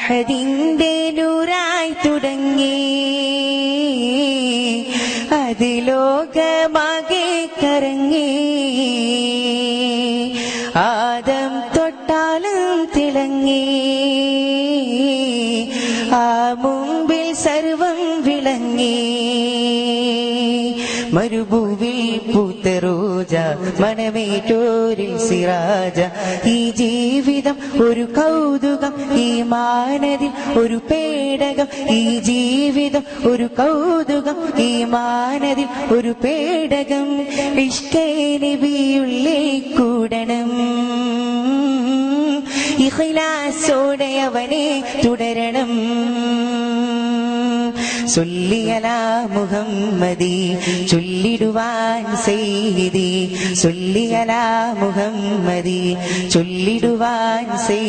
അഹദിന്റെ നൂറായി തുടങ്ങി അത് ലോകമാകെ കറങ്ങി ആദം തൊട്ടാലും തിളങ്ങി ആ മുമ്പിൽ സർവം വിളങ്ങി മരുഭൂവിൽ പൂത്ത റോജ മനമേറ്റോരിൽ സിറാജ ഈ ജീവിതം ഒരു കൗതുകം ഈ മാനതിൽ ഒരു പേടകം ഈ ജീവിതം ഒരു കൗതുകം ഈ മാനതിൽ ഒരു പേടകം ഇഷ്കേ നബിയുള്ളിൽ കൂടണം ഇഖ്ലാസോടെ അവനെ തുടരണം സല്ലി അലാ മുഹമ്മദി ചൊല്ലിടുവാൻ സയ്യിദി സല്ലി അലാ മുഹമ്മദി ചൊല്ലിടുവാൻ സയ്യിദി